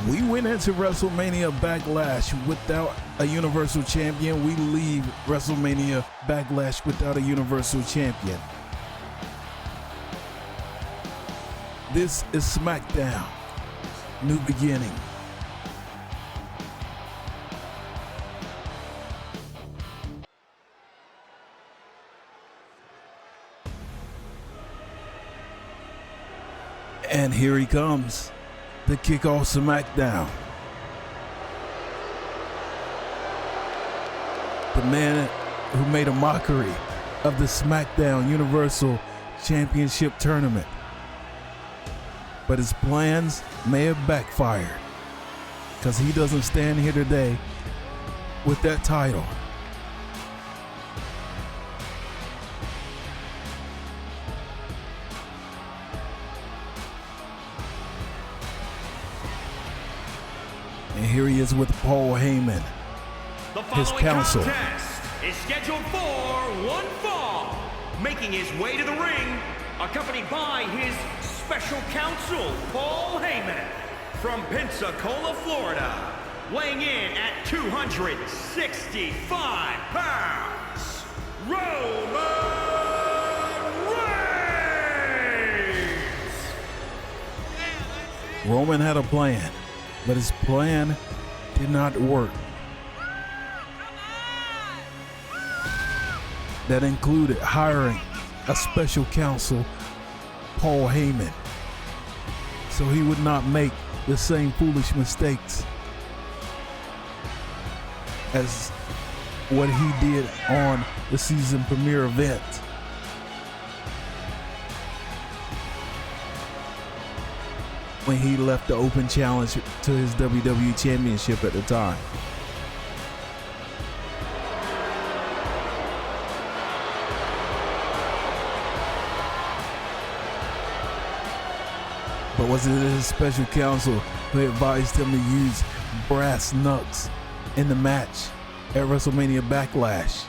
We went into WrestleMania Backlash without a Universal Champion. We leave WrestleMania Backlash without a Universal Champion. This is SmackDown. New beginning. And here he comes. The kickoff SmackDown. The man who made a mockery of the SmackDown Universal Championship Tournament. But his plans may have backfired because he doesn't stand here today with that title. And here he is with Paul Heyman, his counsel. The following contest is scheduled for one fall, making his way to the ring, accompanied by his special counsel, Paul Heyman, from Pensacola, Florida, weighing in at 265 pounds, Roman Reigns! Roman had a plan, but his plan did not work. That included hiring a special counsel, Paul Heyman, so he would not make the same foolish mistakes as what he did on the season premiere event. When he left the open challenge to his WWE Championship at the time. But was it his special counsel who advised him to use brass knucks in the match at WrestleMania Backlash?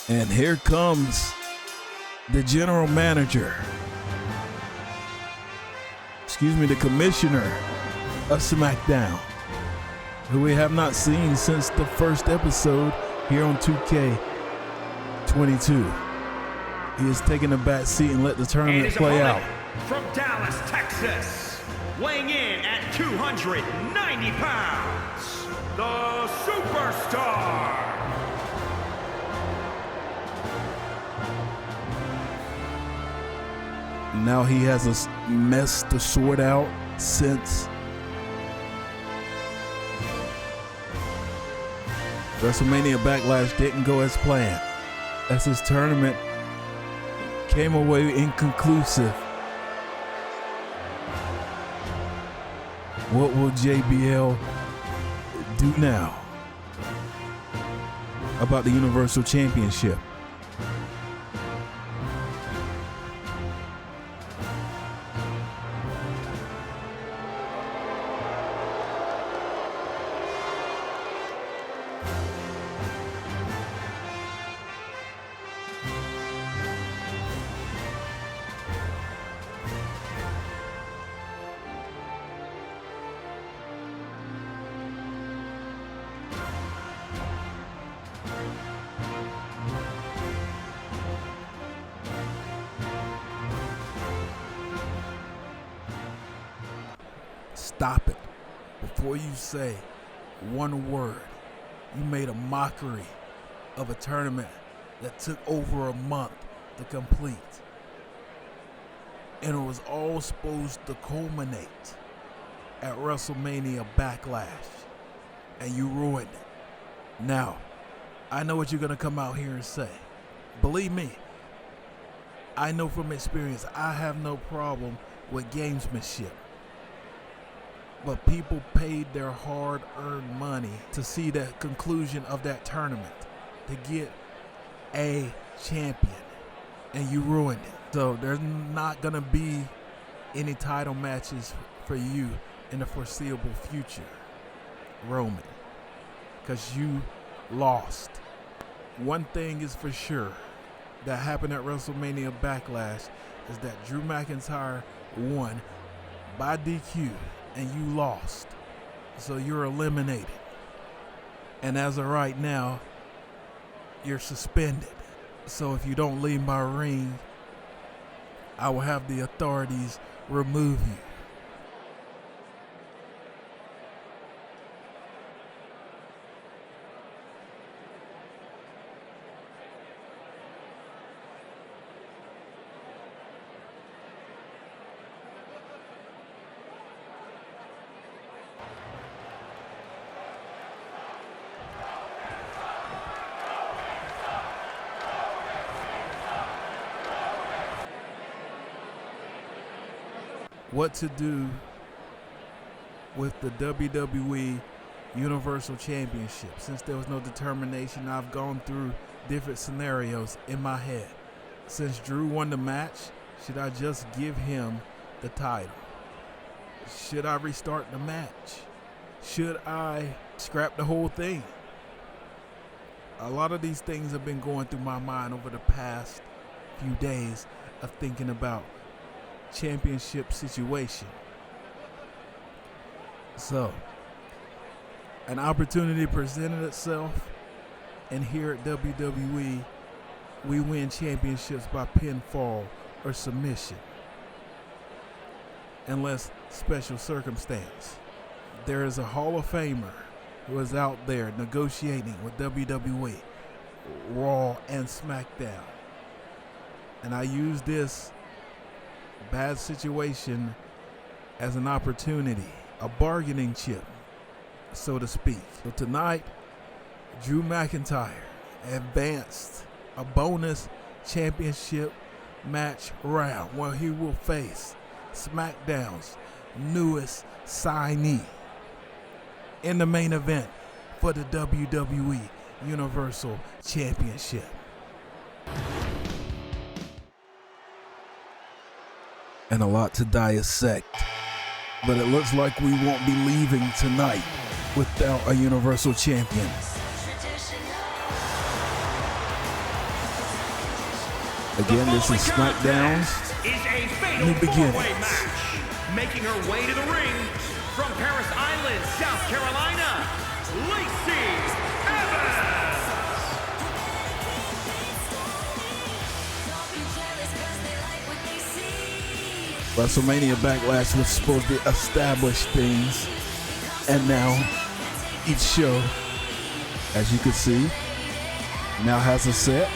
And here comes the general manager, the commissioner of SmackDown, who we have not seen since the first episode here on 2K22. He is taking a back seat and let the tournament play out. From Dallas, Texas, weighing in at 290 pounds, the Superstar. Now he has a mess to sort out since WrestleMania Backlash didn't go as planned, as his tournament came away inconclusive. What will JBL do now about the Universal Championship? Stop it. Before you say one word, you made a mockery of a tournament that took over a month to complete. And it was all supposed to culminate at WrestleMania Backlash. And you ruined it. Now, I know what you're going to come out here and say. Believe me, I know from experience, I have no problem with gamesmanship. But people paid their hard-earned money to see the conclusion of that tournament, to get a champion, and you ruined it. So there's not going to be any title matches for you in the foreseeable future, Roman, because you lost. One thing is for sure that happened at WrestleMania Backlash is that Drew McIntyre won by DQ and you lost. So you're eliminated. And as of right now, you're suspended. So if you don't leave my ring, I will have the authorities remove you. What to do with the WWE Universal Championship. Since there was no determination, I've gone through different scenarios in my head. Since Drew won the match, should I just give him the title? Should I restart the match? Should I scrap the whole thing? A lot of these things have been going through my mind over the past few days of thinking about championship situation. So, an opportunity presented itself, and here at WWE, we win championships by pinfall or submission, unless special circumstance. There is a Hall of Famer who is out there negotiating with WWE, Raw and SmackDown, and I use this bad situation as an opportunity, a bargaining chip, so to speak. So tonight, Drew McIntyre advanced a bonus championship match round where he will face SmackDown's newest signee in the main event for the WWE Universal Championship. And a lot to dissect, but it looks like we won't be leaving tonight without a Universal Champion. Again, this is SmackDown's New Beginnings. Making her way to the ring from Paris Island, South Carolina, Lacey. WrestleMania Backlash was supposed to establish things, and now each show, as you can see, now has a set.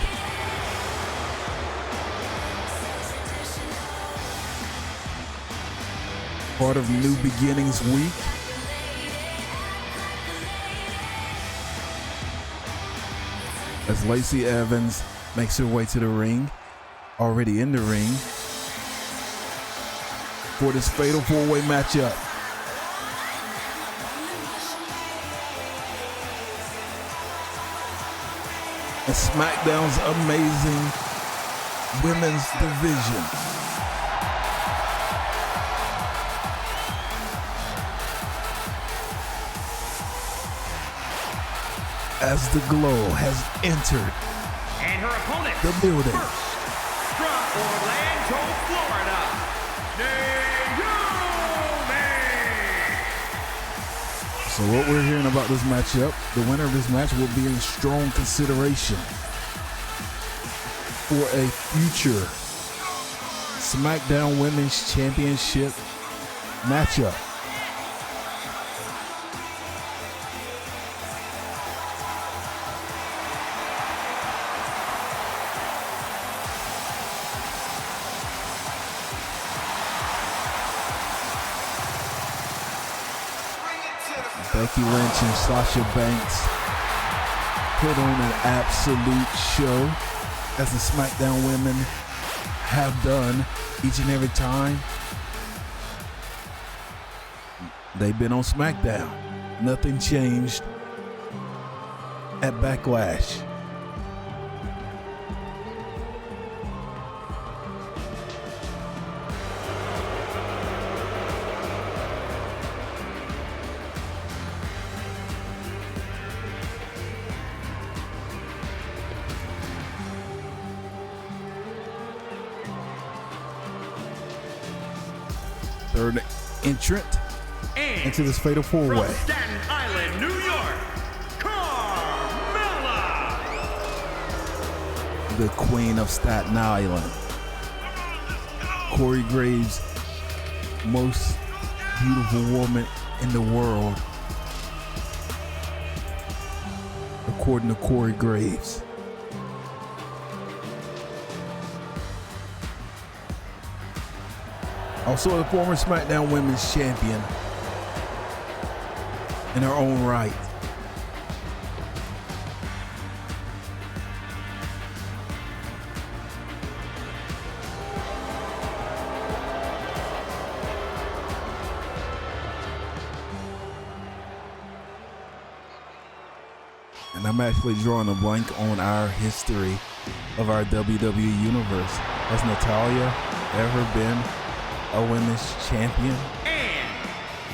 Part of New Beginnings Week. As Lacey Evans makes her way to the ring, already in the ring, for this fatal four-way matchup. And SmackDown's amazing women's division. As the Glow has entered and her opponent the building. First, from Orlando, Florida, Naomi. So what we're hearing about this matchup, the winner of this match will be in strong consideration for a future SmackDown Women's Championship matchup. Becky Lynch and Sasha Banks put on an absolute show, as the SmackDown women have done each and every time they've been on SmackDown. Nothing changed at Backlash. third entrant into this fatal four-way. From Staten Island, New York, Carmella. The Queen of Staten Island. Corey Graves' most beautiful woman in the world, according to Corey Graves. Also a former SmackDown Women's Champion in her own right. And I'm actually drawing a blank on our history of our WWE Universe. Has Natalya ever been a women's champion? And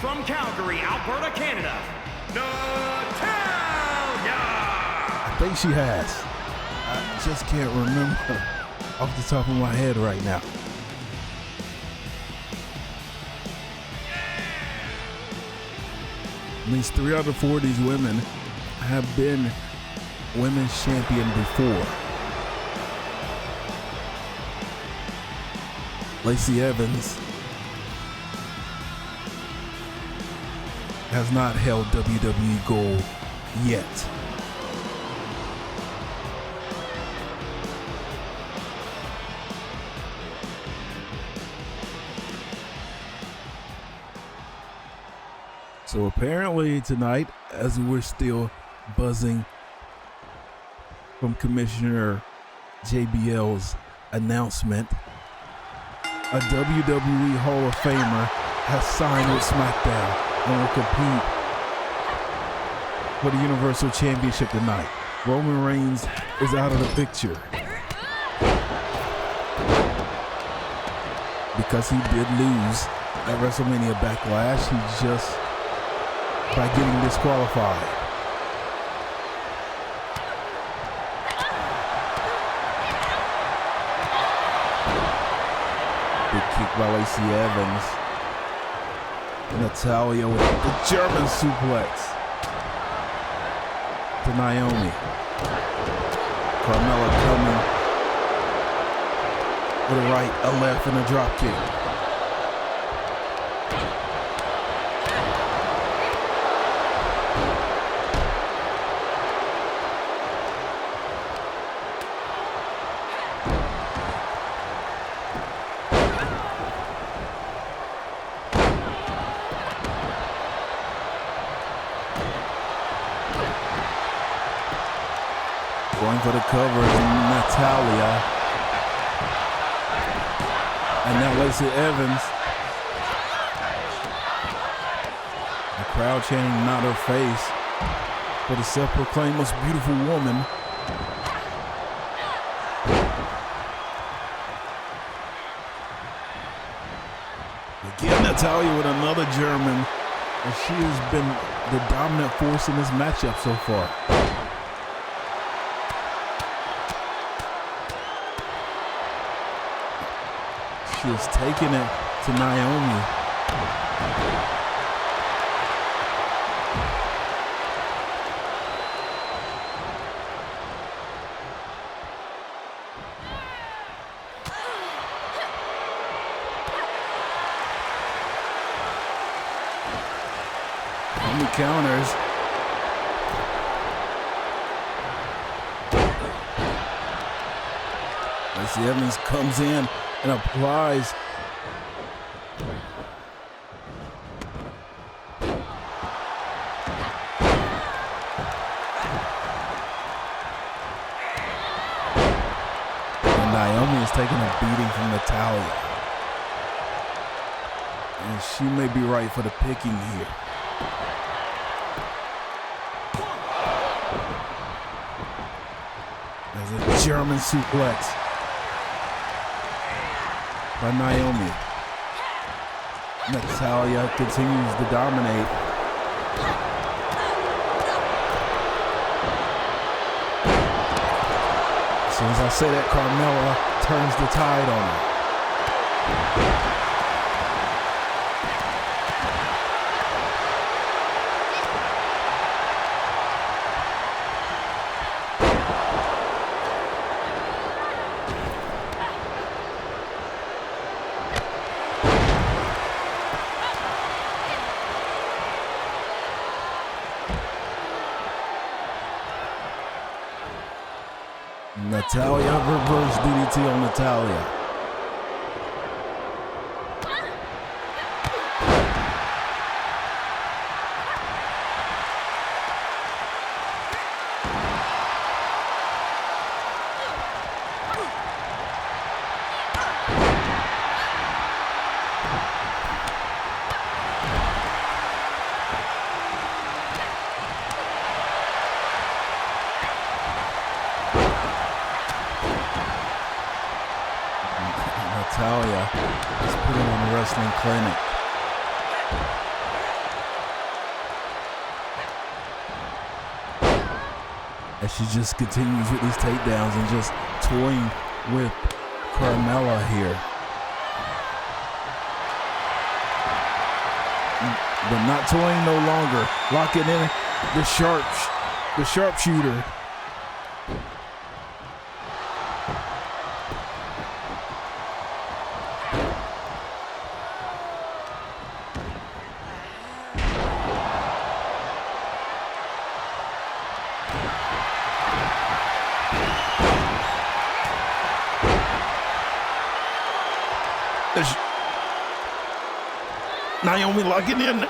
from Calgary, Alberta, Canada, Natalya! I think she has. I just can't remember off the top of my head right now. At least 3 out of 4 of these women have been women's champion before. Lacey Evans has not held WWE gold yet. So apparently tonight, as we're still buzzing from Commissioner JBL's announcement, a WWE Hall of Famer has signed with SmackDown and will compete for the Universal Championship tonight. Roman Reigns is out of the picture because he did lose at WrestleMania Backlash. He just, by getting disqualified. Big kick by Lacey Evans. Natalya with the German suplex to Naomi. Carmella coming with a right, a left, and a drop kick. Going for the cover is Natalya. And now Lacey Evans. The crowd chanting not her face for the self-proclaimed most beautiful woman. Again, Natalya with another German. And she has been the dominant force in this matchup so far. She is taking it to Naomi. Naomi counters. Lacey Evans comes in and applies and Naomi is taking a beating from Natalya, and she may be right for the picking here. There's a German suplex by Naomi. Natalya continues to dominate. As soon as I say that, Carmella turns the tide on her. Natalya, reverse DDT on Natalya. Natalya is putting on a wrestling clinic. As she just continues with these takedowns and just toying with Carmella here. But not toying no longer. Locking in the sharpshooter. Naomi locking in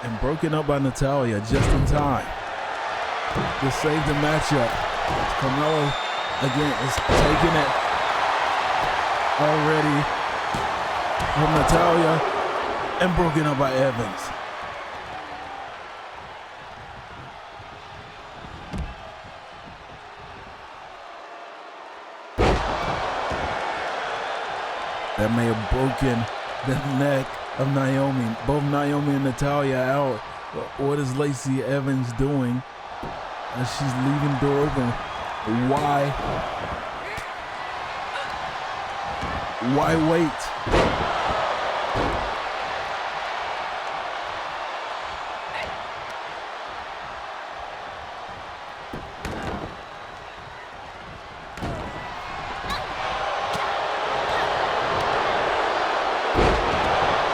and broken up by Natalya just in time to save the matchup. Carmella again is taking it already from Natalya and broken up by Evans. That may have broken the neck of Naomi. Both Naomi and Natalya out. What is Lacey Evans doing as she's leaving door open? Why wait?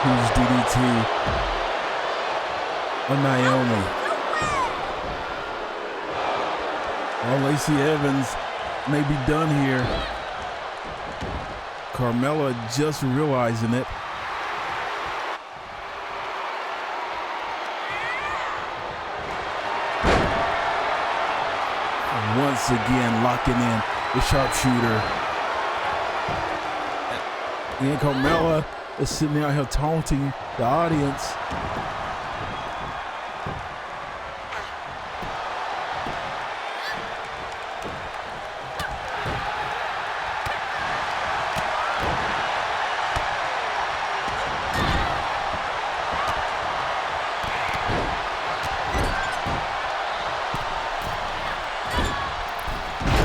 Huge DDT on Naomi. Well, Lacey Evans may be done here. Carmella just realizing it. And once again, locking in the sharpshooter. And Carmella is sitting out here taunting the audience.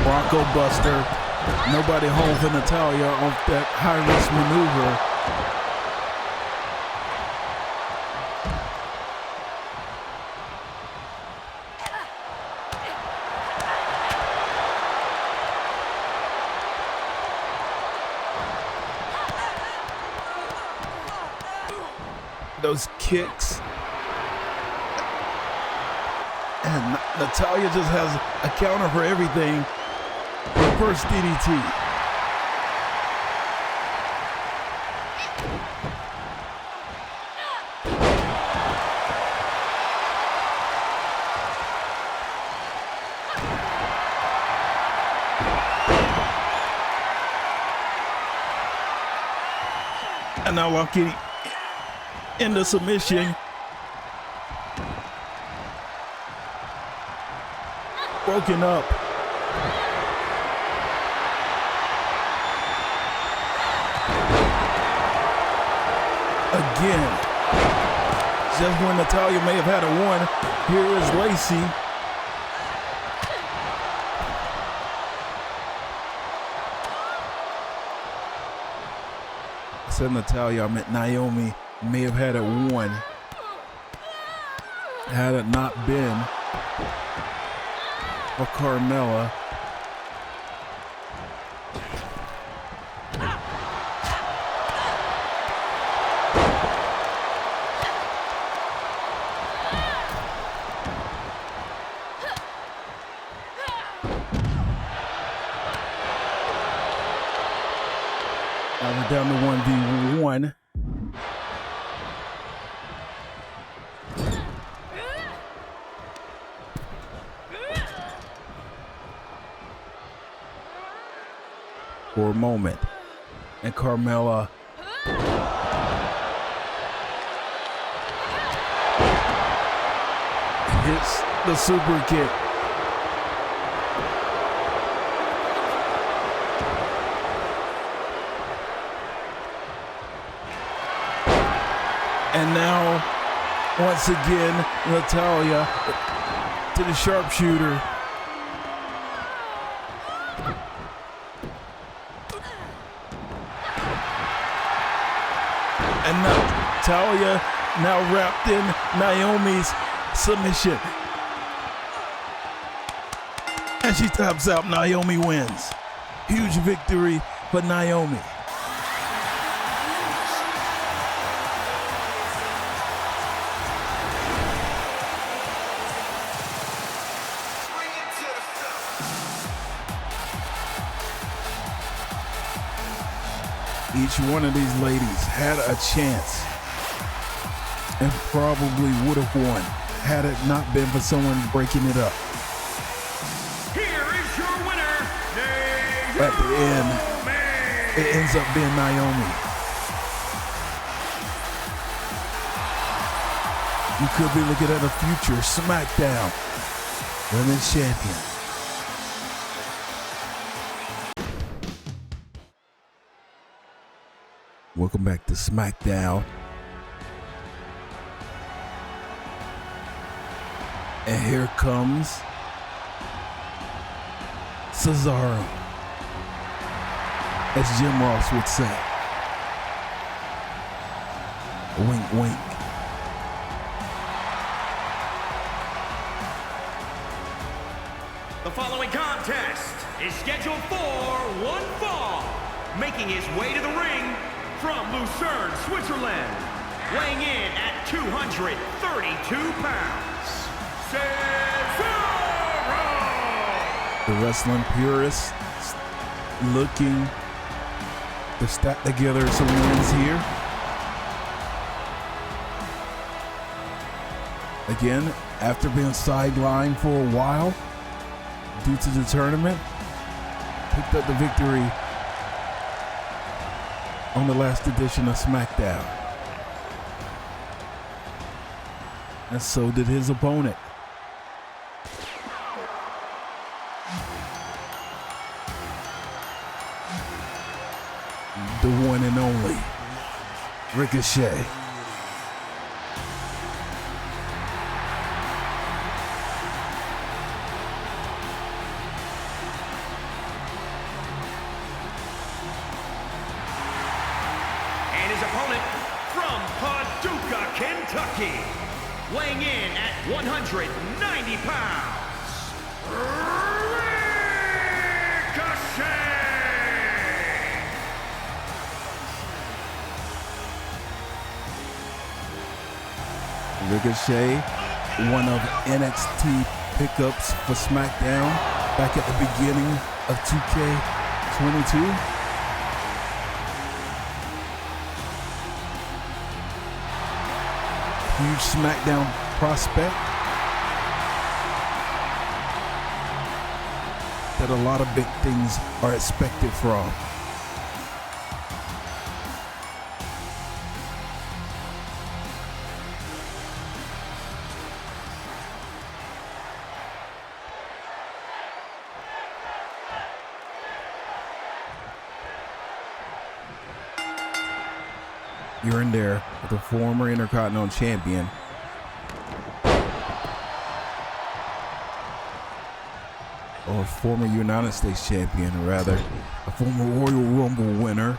Bronco Buster. Nobody home for Natalya on that high-risk maneuver. Those kicks. And Natalya just has a counter for everything. Reverse DDT. And now locking into submission. Broken up. Again. Just when Natalya may have had a one, here is Lacey. I said Natalya, I meant Naomi may have had a one had it not been for Carmella. it down to 1v1. For a moment. And Carmella hits the super kick. And now, once again, Natalya to the sharpshooter. And Natalya now wrapped in Naomi's submission. And she taps out. Naomi wins. Huge victory for Naomi. Each one of these ladies had a chance and probably would have won had it not been for someone breaking it up. Here is your winner, Naomi. At the end, it ends up being Naomi. You could be looking at a future SmackDown Women's Champion. Welcome back to SmackDown. And here comes Cesaro, as Jim Ross would say. Wink, wink. The following contest is scheduled for one fall, making his way to the ring from Lucerne, Switzerland, weighing in at 232 pounds, Cesaro! The wrestling purists looking to stack together some wins here. Again, after being sidelined for a while due to the tournament, picked up the victory on the last edition of SmackDown. And so did his opponent. The one and only Ricochet. Kentucky, weighing in at 190 pounds, Ricochet, one of NXT pickups for SmackDown back at the beginning of 2K22. Huge SmackDown prospect that a lot of big things are expected from. You're in there with the former Intercontinental Champion, or former United States Champion, rather, a former Royal Rumble winner.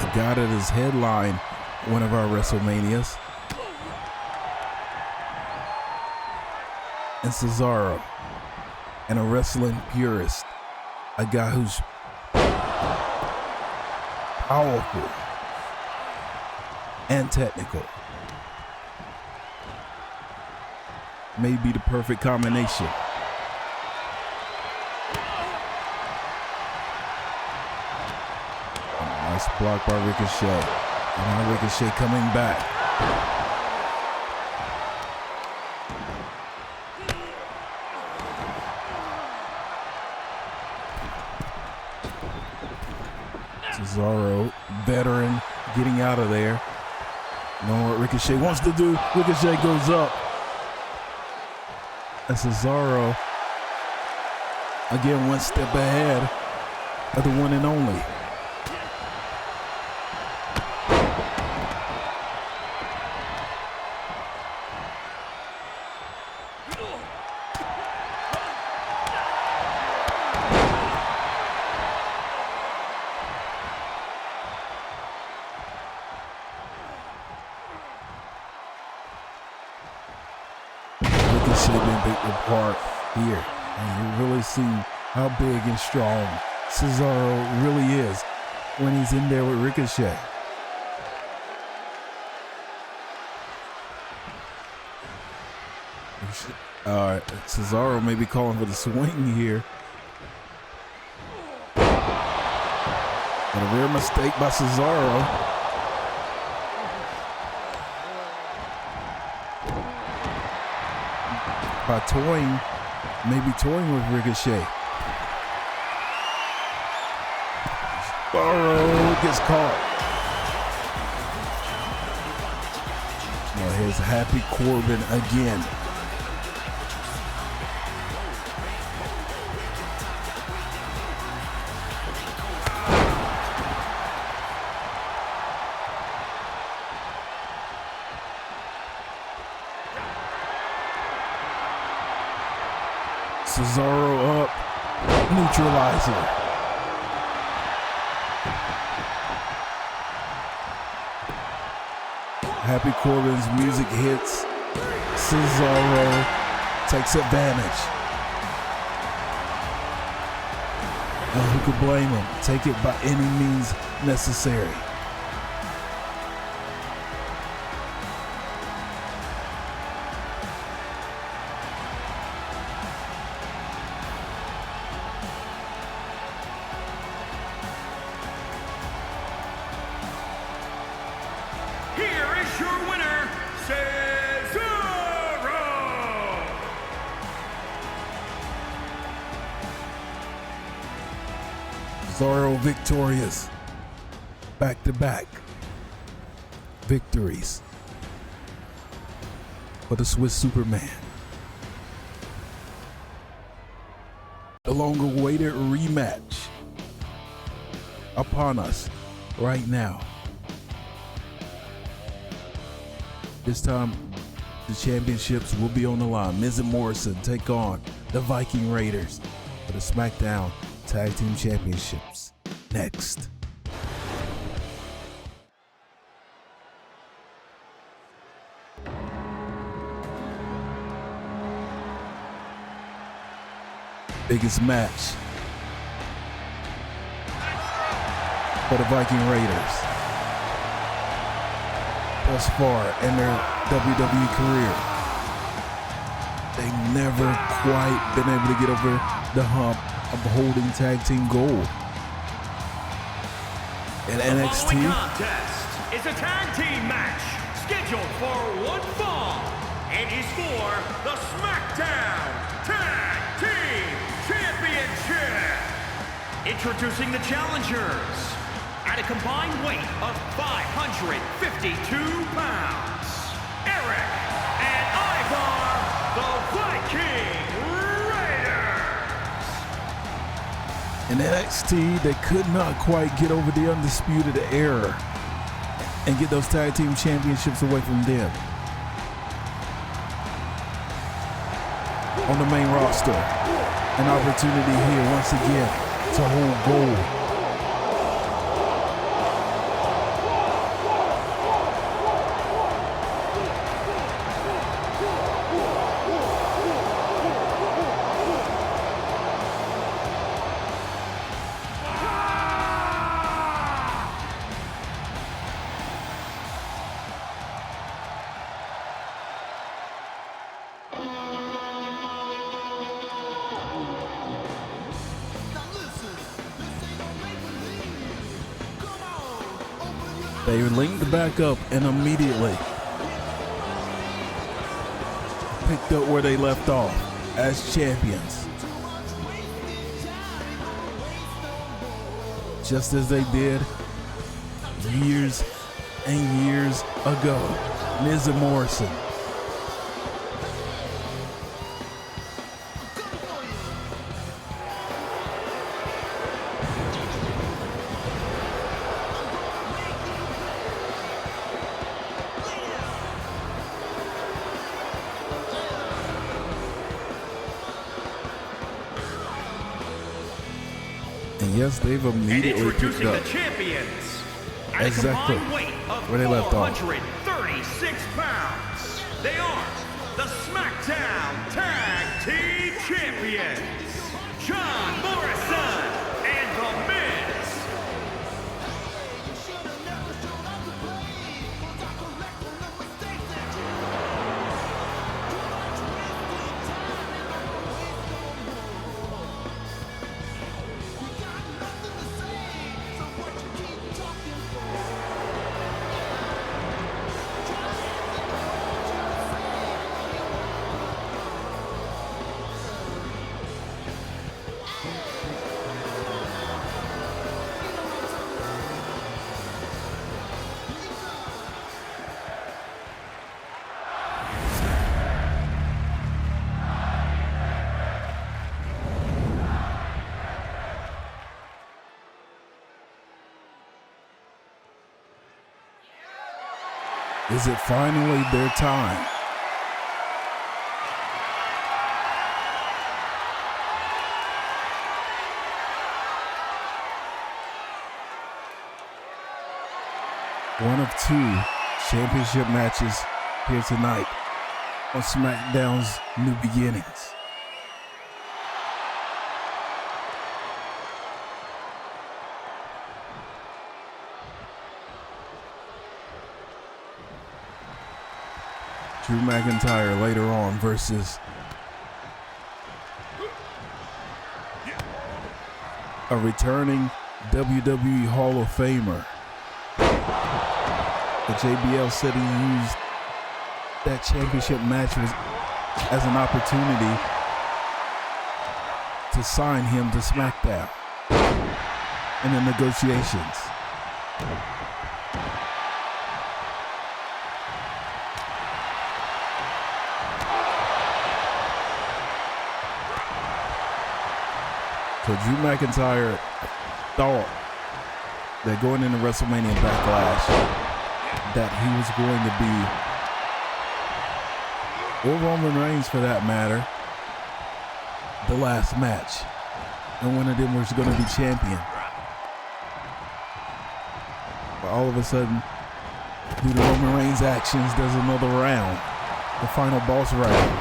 The guy that has headlined one of our WrestleManias. And Cesaro. And a wrestling purist, a guy who's powerful and technical. May be the perfect combination Nice block by Ricochet. And now Ricochet coming back. Cesaro, veteran, getting out of there. Knowing what Ricochet wants to do. Ricochet goes up. And Cesaro, again, one step ahead of the one and only. Ricochet been picked apart here, and you really see how big and strong Cesaro really is when he's in there with Ricochet. Cesaro may be calling for the swing here. But a rare mistake by Cesaro. By toying, maybe toying with Ricochet. Cesaro gets caught. Now here's Happy Corbin again. Cesaro up, neutralizer. Happy Corbin's music hits. Cesaro takes advantage. And who could blame him? Take it by any means necessary. Your winner, Cesaro! Cesaro victorious. Back-to-back victories for the Swiss Superman. The long-awaited rematch upon us right now. This time, the championships will be on the line. Miz and Morrison take on the Viking Raiders for the SmackDown Tag Team Championships. Next. Biggest match for the Viking Raiders thus far in their WWE career. They've never quite been able to get over the hump of holding tag team gold. In NXT, the contest is a tag team match scheduled for one fall and is for the SmackDown Tag Team Championship. Introducing the challengers. At a combined weight of 552 pounds, Eric and Ivar, the Viking Raiders. in NXT, they could not quite get over the Undisputed Era and get those tag team championships away from them. On the main roster, an opportunity here once again to hold gold. They linked back up and immediately picked up where they left off as champions. Just as they did years and years ago. Miz and Morrison. And yes, they've immediately picked up the champions exactly where they left off. 136 pounds. They are the SmackDown Tag Team Champions, John Morrison and The Miz. Is it finally their time? One of two championship matches here tonight on SmackDown's New Beginnings. Drew McIntyre later on versus a returning WWE Hall of Famer. The JBL said he used that championship match as an opportunity to sign him to SmackDown in the negotiations. So Drew McIntyre thought that going into WrestleMania Backlash that he was going to be, or Roman Reigns for that matter, the last match. And one of them was going to be champion. But all of a sudden, due to Roman Reigns' actions, there's another round. The final boss round.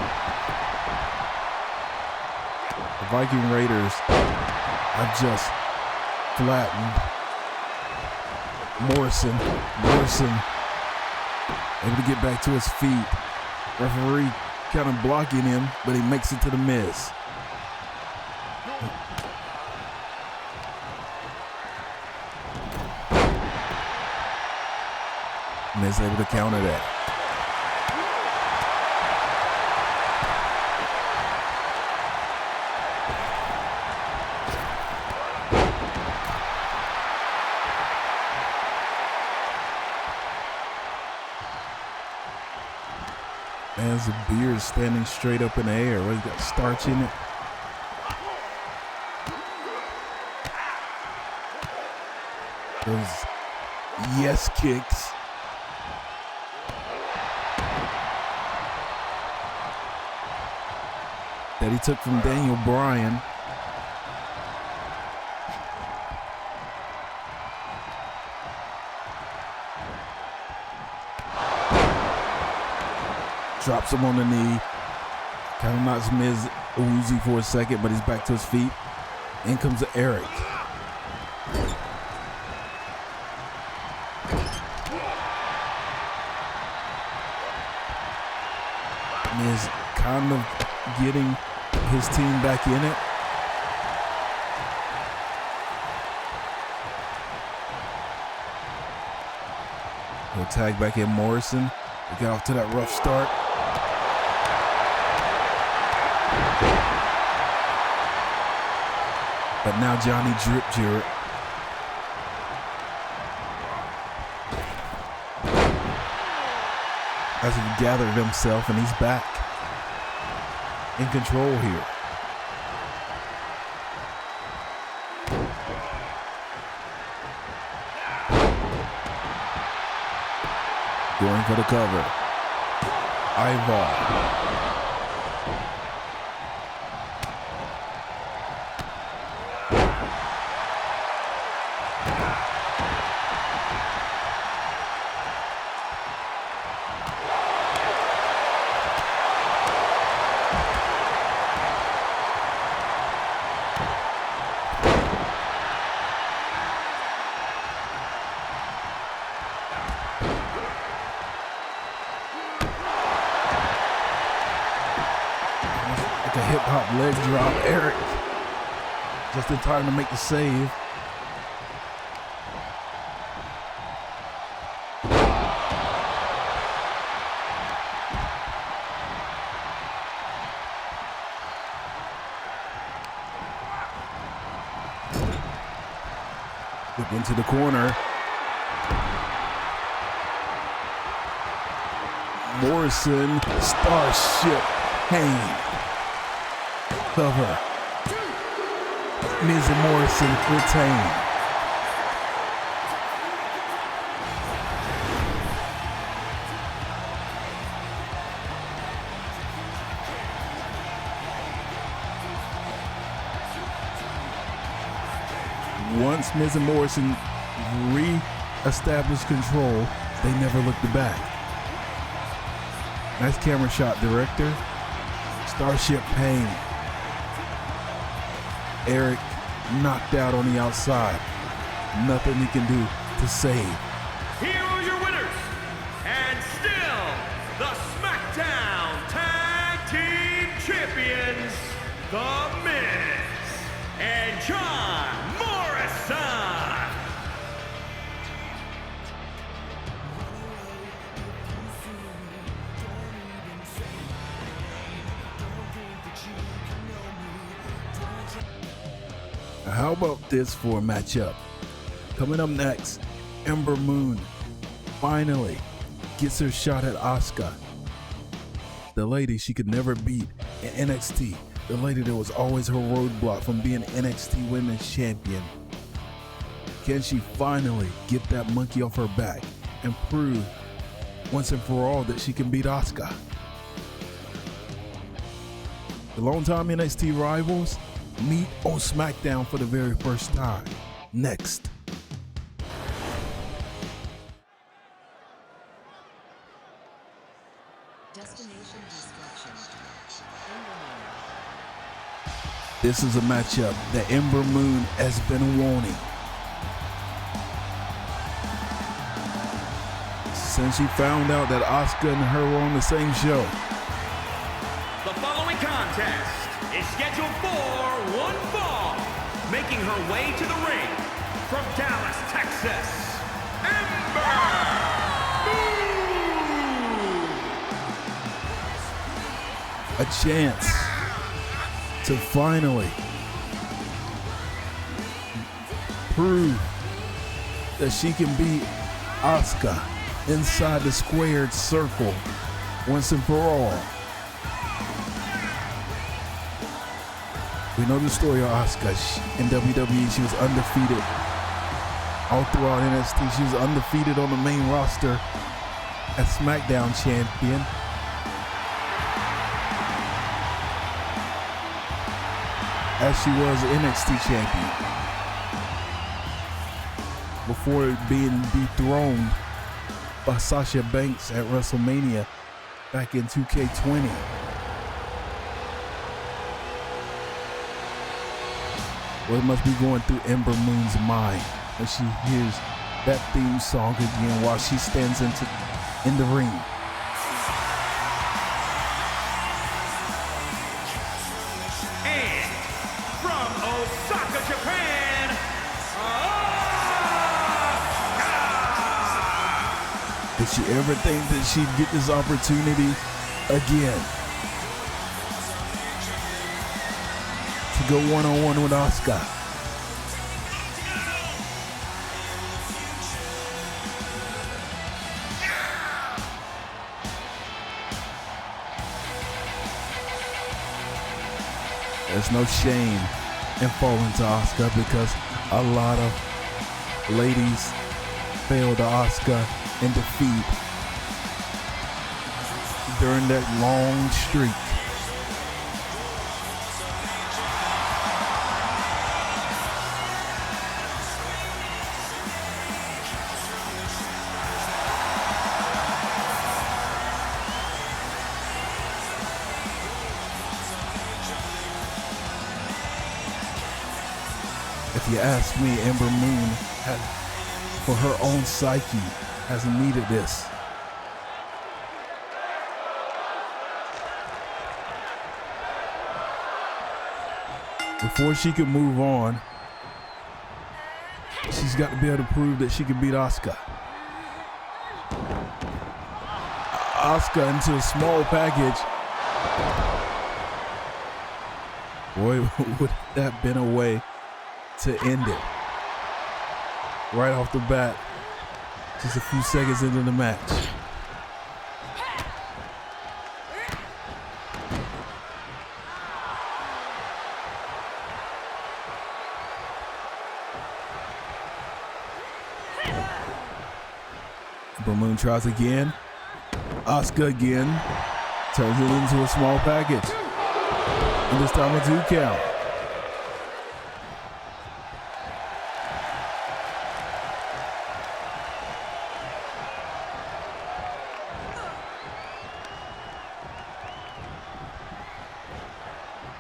The Viking Raiders have just flattened Morrison able to get back to his feet. Referee kind of blocking him, but he makes it to the Miz. Miz able to counter that. Man's beard standing straight up in the air. He's got starch in it. Those yes kicks. That he took from Daniel Bryan. Drops him on the knee. Kind of knocks Miz woozy for a second, but he's back to his feet. In comes Eric. Miz kind of getting his team back in it. He'll tag back in Morrison. They get off to that rough start. But now Johnny Drip Jarrett has gathered himself and he's back in control here. Going for the cover. Eyeball. A hip-hop leg drop, Eric just in time to make the save. Whip into the corner. Morrison, Starship Pain. Cover. Miz and Morrison retain. Once Miz and Morrison re-established control, they never looked back. Nice camera shot, director. Starship Pain. Eric knocked out on the outside. Nothing he can do to save. Here are your winners, and still the SmackDown Tag Team Champions, The Miz and John Morrison. How about this for a matchup? Coming up next, Ember Moon finally gets her shot at Asuka. The lady she could never beat in NXT. The lady that was always her roadblock from being NXT Women's Champion. Can she finally get that monkey off her back and prove once and for all that she can beat Asuka? The longtime NXT rivals meet on SmackDown for the very first time. Next. Destination destruction. This is a matchup that Ember Moon has been wanting since she found out that Asuka and her were on the same show. The following contest is scheduled for one fall, making her way to the ring from Dallas, Texas, Ember Moon. A chance to finally prove that she can beat Asuka inside the squared circle once and for all. We know the story of Asuka. In WWE, she was undefeated. All throughout NXT, she was undefeated on the main roster as SmackDown champion. As she was NXT champion. Before being dethroned by Sasha Banks at WrestleMania back in 2K20. What must be going through Ember Moon's mind when she hears that theme song again while she stands in the ring? And from Osaka, Japan, Asuka! Did she ever think that she'd get this opportunity again to go one-on-one with Asuka? There's no shame in falling to Asuka because a lot of ladies fail to Asuka in defeat during that long streak. If you ask me, Ember Moon has, for her own psyche, has needed this. Before she can move on, she's got to be able to prove that she can beat Asuka. Asuka into a small package. Boy, would that have been a way to end it. Right off the bat, just a few seconds into the match. Ember Moon tries again. Asuka again. Turns it into a small package. And this time a 2 count.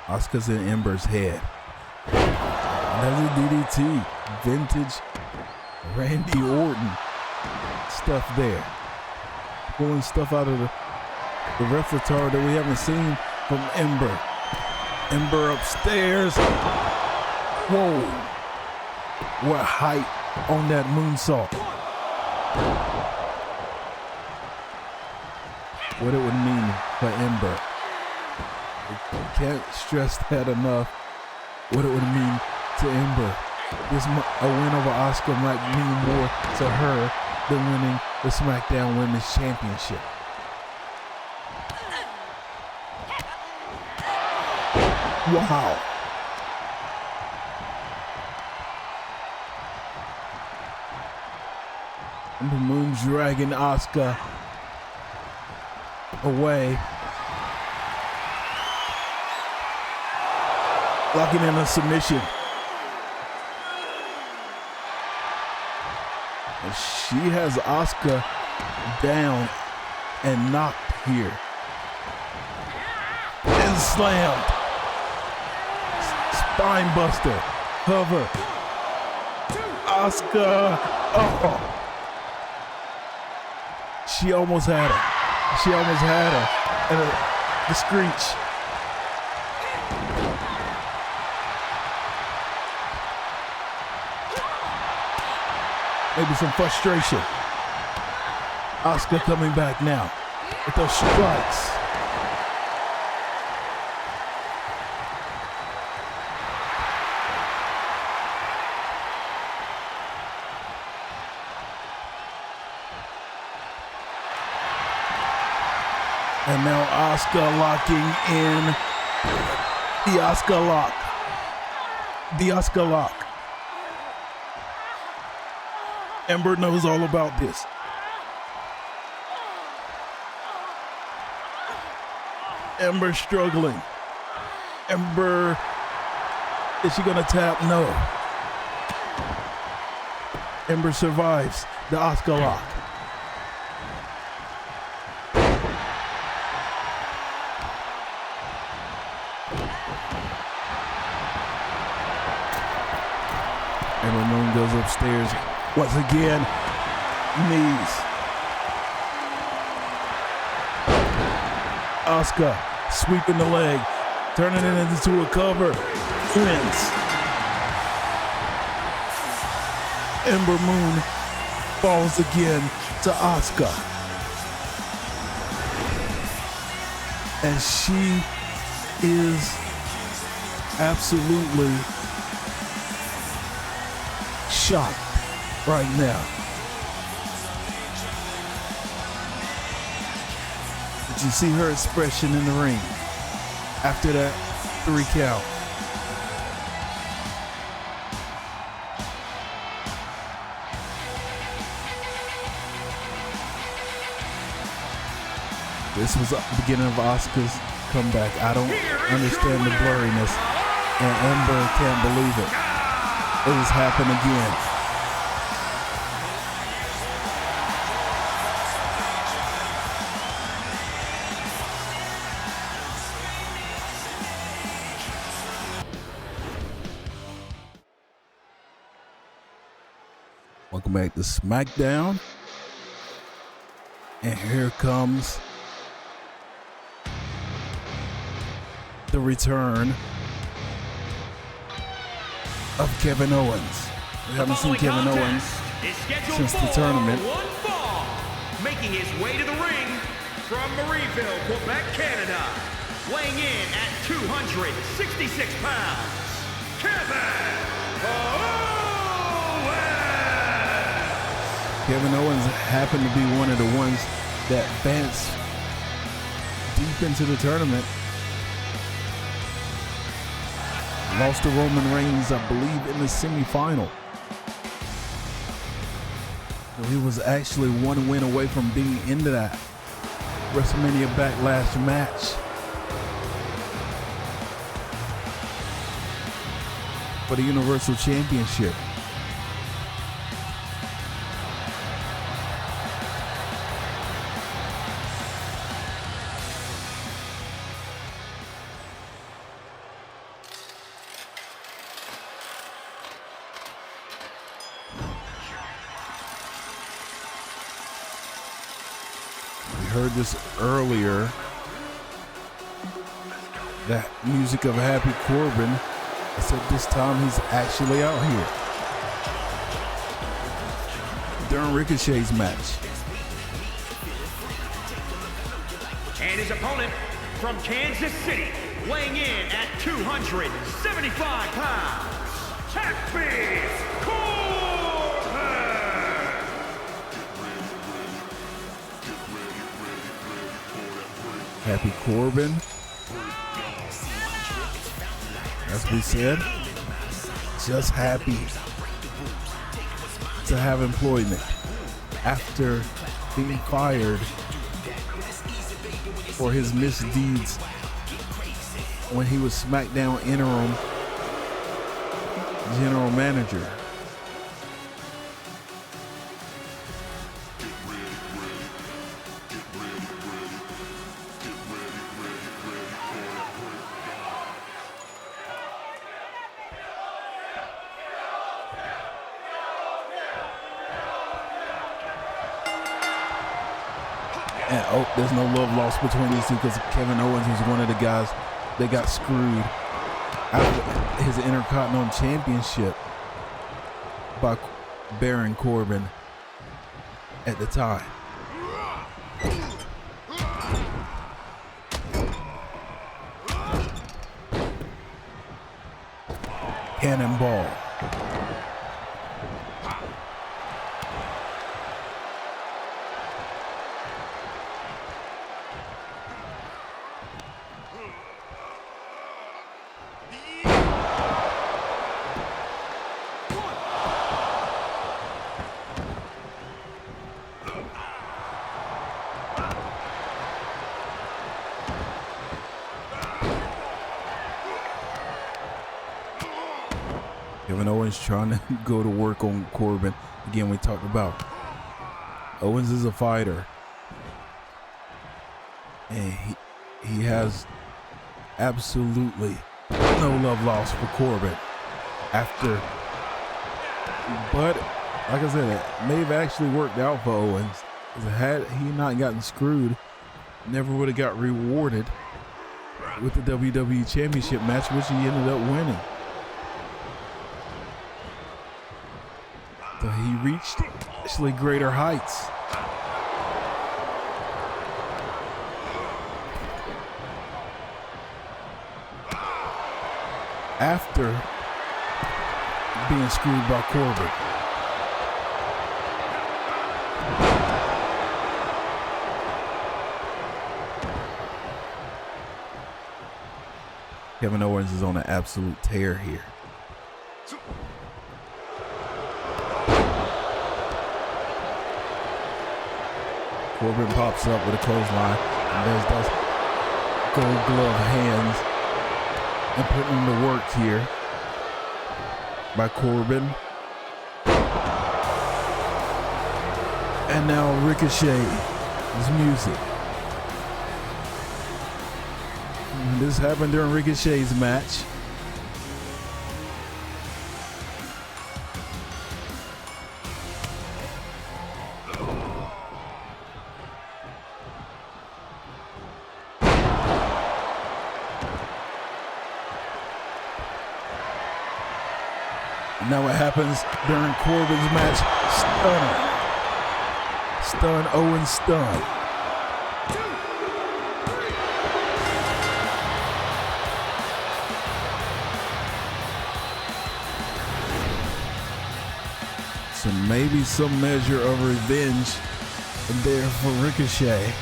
Asuka's in Ember's head. Another DDT. Vintage Randy Orton stuff there. Pulling stuff out of the repertoire that we haven't seen from Ember. Ember upstairs. Whoa. What height on that moonsault. What it would mean for Ember. Can't stress that enough, what it would mean to Ember. A win over Asuka might mean more to her than winning the SmackDown Women's Championship. Wow. Ember Moon dragging Asuka away. Locking in a submission. And she has Asuka down and knocked here. And slammed. Spine buster. Cover. Asuka. Oh. She almost had her. She almost had her. And the screech. Maybe some frustration. Asuka coming back now with those strikes. And now Asuka locking in the Asuka lock. The Asuka lock. Ember knows all about this. Ember struggling. Ember, is she gonna tap? No. Ember survives the Asuka lock. Ember Moon goes upstairs. Once again, knees. Asuka sweeping the leg, turning it into a cover, wins. Ember Moon falls again. to Asuka. And she is absolutely shocked right now. Did you see her expression in the ring after that 3 count? This was the beginning of Asuka's comeback. I don't understand the blurriness, and Ember can't believe it. It has happened again. Welcome back to SmackDown. And here comes the return of Kevin Owens. We haven't seen Kevin Owens since the tournament. Making his way to the ring from Marieville, Quebec, Canada, weighing in at 266 pounds, Kevin Owens! Kevin Owens happened to be one of the ones that advanced deep into the tournament. Lost to Roman Reigns, I believe, in the semifinal. So he was actually one win away from being into that WrestleMania Backlash match. For the Universal Championship. Heard this earlier, that music of Happy Corbin. I said this time he's actually out here during Ricochet's match. And his opponent from Kansas City, weighing in at 275 pounds, Happy Corbin! Happy Corbin, as we said, just happy to have employment after being fired for his misdeeds when he was SmackDown interim general manager. And there's no love lost between these two because Kevin Owens was one of the guys that got screwed out of his Intercontinental Championship by Baron Corbin at the time. Cannonball. Kevin Owens trying to go to work on Corbin. Again, we talked about Owens is a fighter. And he has absolutely no love lost for Corbin after. But, like I said, it may have actually worked out for Owens. Because had he not gotten screwed, never would have got rewarded with the WWE Championship match, which he ended up winning. So he reached actually greater heights after being screwed by Corbin. Kevin Owens is on an absolute tear here. Corbin pops up with a clothesline, and there's those gold glove hands and putting in the work here by Corbin. And now Ricochet's music. And this happened during Ricochet's match. Now what happens during Corbin's match? Stun Owens stun. So maybe some measure of revenge there for Ricochet.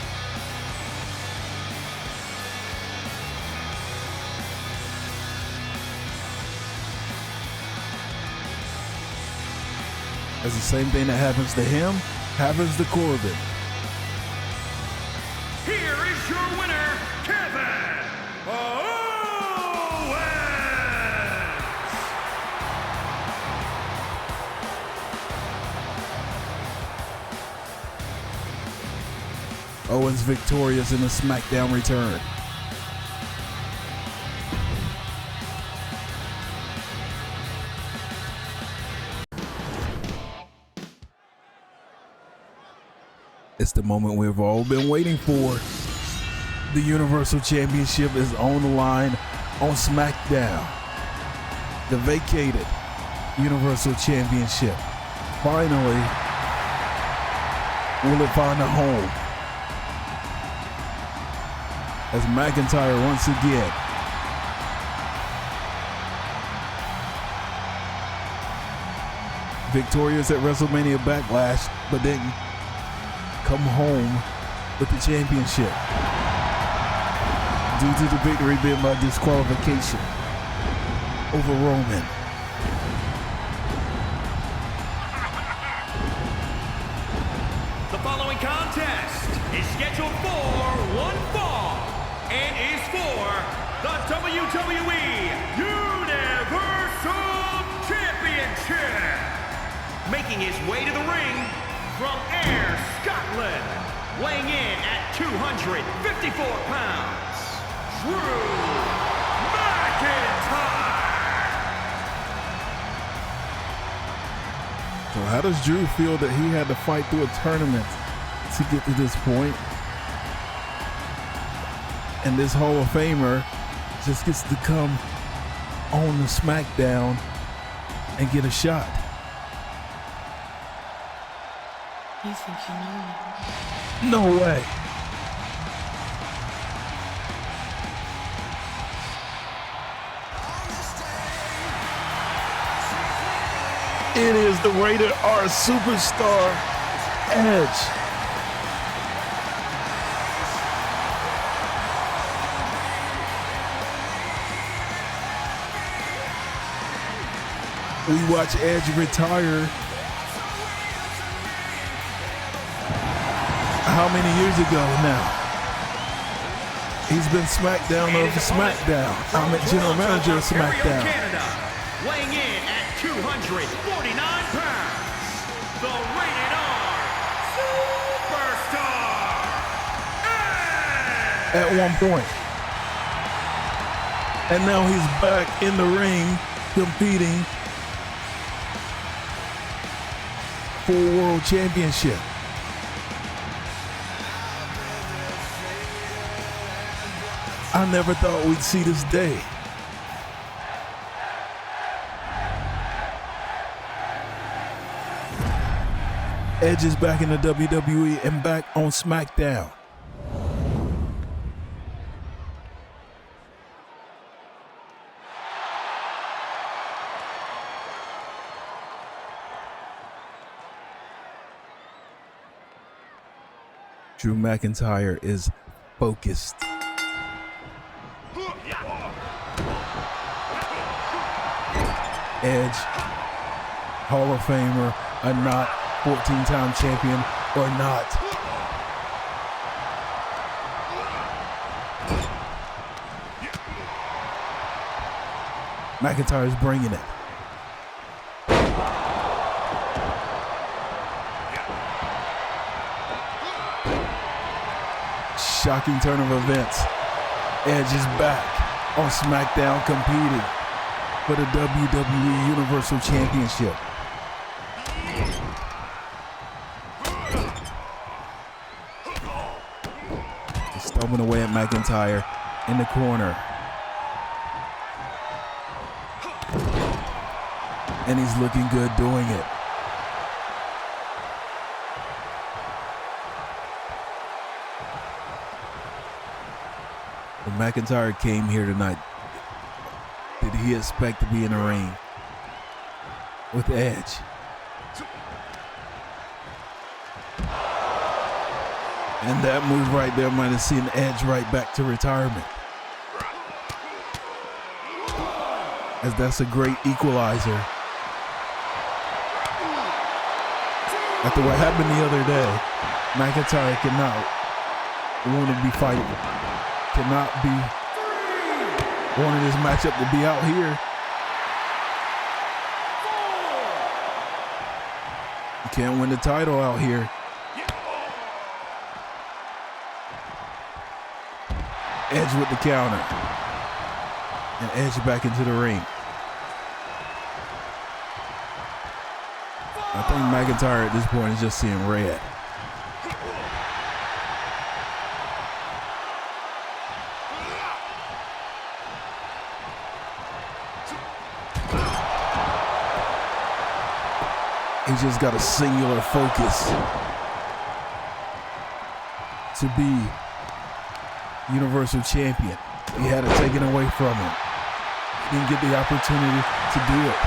As the same thing that happens to him happens to Corbin. Here is your winner, Kevin Owens! Owens victorious in a SmackDown return. It's the moment we've all been waiting for. The Universal Championship is on the line on SmackDown. The vacated Universal Championship. Finally, will it find a home? As McIntyre once again victorious at WrestleMania Backlash, but didn't come home with the championship due to the victory being by disqualification over Roman. The following contest is scheduled for one fall and is for the WWE Universal Championship. Making his way to the ring from Ayr, Scotland, weighing in at 254 pounds, Drew McIntyre. So how does Drew feel that he had to fight through a tournament to get to this point? And this Hall of Famer just gets to come on the SmackDown and get a shot. You think you know me? No way. It is the rated R superstar, Edge. We watch Edge retire how many years ago now? He's been SmackDown over SmackDown. I'm a general manager of SmackDown. Canada, weighing in at 249 pounds, the rated R Superstar, Edge! At one point. And now he's back in the ring competing for a world championship. I never thought we'd see this day. Edge is back in the WWE and back on SmackDown. Drew McIntyre is focused. Edge, Hall of Famer or not, 14-time champion or not. McIntyre's bringing it. Shocking turn of events. Edge is back on SmackDown competing for the WWE Universal Championship. He's stomping away at McIntyre in the corner. And he's looking good doing it. When McIntyre came here tonight, did he expect to be in the ring with Edge? And that move right there might have seen Edge right back to retirement. As that's a great equalizer. After what happened the other day, McIntyre cannot want to be fighting. Cannot be wanting this matchup to be out here. You can't win the title out here. Edge with the counter. And Edge back into the ring. I think McIntyre at this point is just seeing red. He's just got a singular focus to be Universal Champion. He had it taken away from him. He didn't get the opportunity to do it.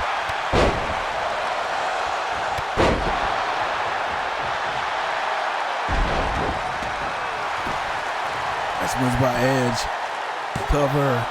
Nice moves by Edge. Cover.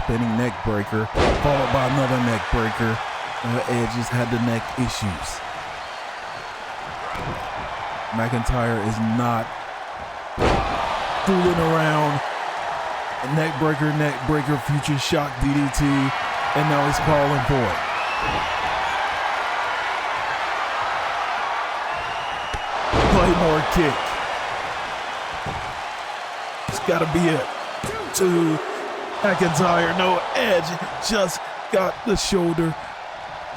Spinning neck breaker, followed by another neck breaker. Edge has had the neck issues. McIntyre is not fooling around. Neck breaker, future shock DDT, and now he's calling for it. Claymore kick. It's gotta be it. 2. McIntyre, no, Edge just got the shoulder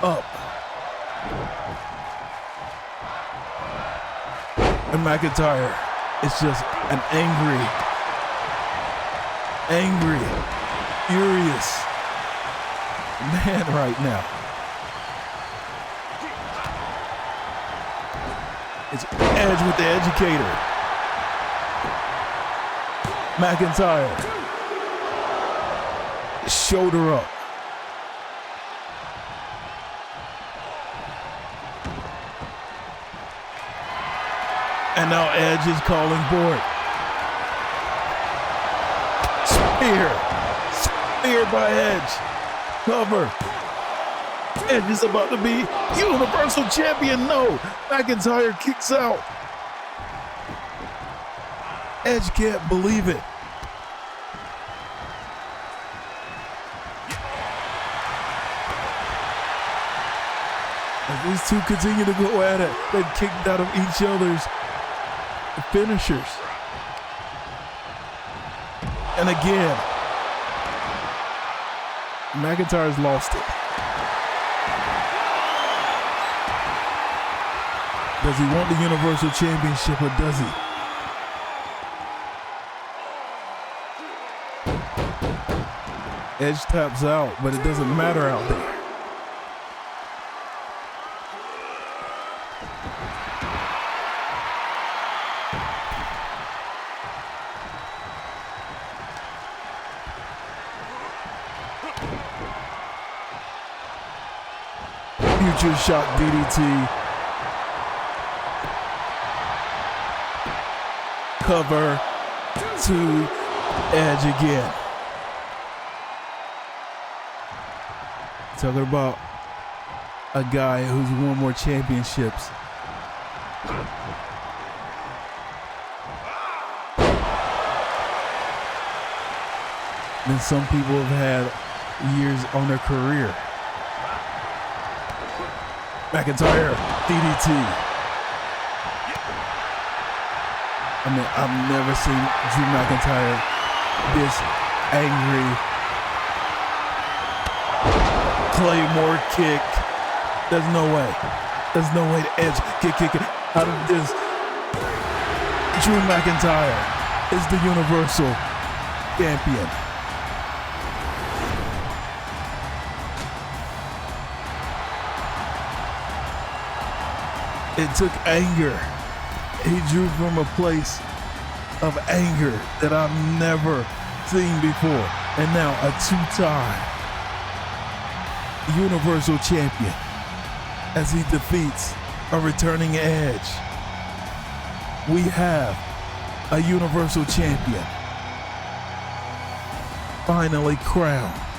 up. And McIntyre is just an angry, furious man right now. It's Edge with the educator. McIntyre. Shoulder up. And now Edge is calling for it. Spear by Edge. Cover. Edge is about to be Universal Champion. No, McIntyre kicks out. Edge can't believe it. As these two continue to go at it, they've kicked out of each other's finishers. And again, McIntyre's lost it. Does he want the Universal Championship or does he? Edge taps out, but it doesn't matter out there. Future Shock DDT. Cover to Edge again. Talking about a guy who's won more championships. Than some people have had years on their career. McIntyre, DDT. I mean, I've never seen Drew McIntyre this angry. Claymore kick. There's no way. There's no way to Edge kick out of this. Drew McIntyre is the Universal Champion. It took anger. He drew from a place of anger that I've never seen before. And now a two-time Universal Champion as he defeats a returning Edge. We have a Universal Champion finally crowned.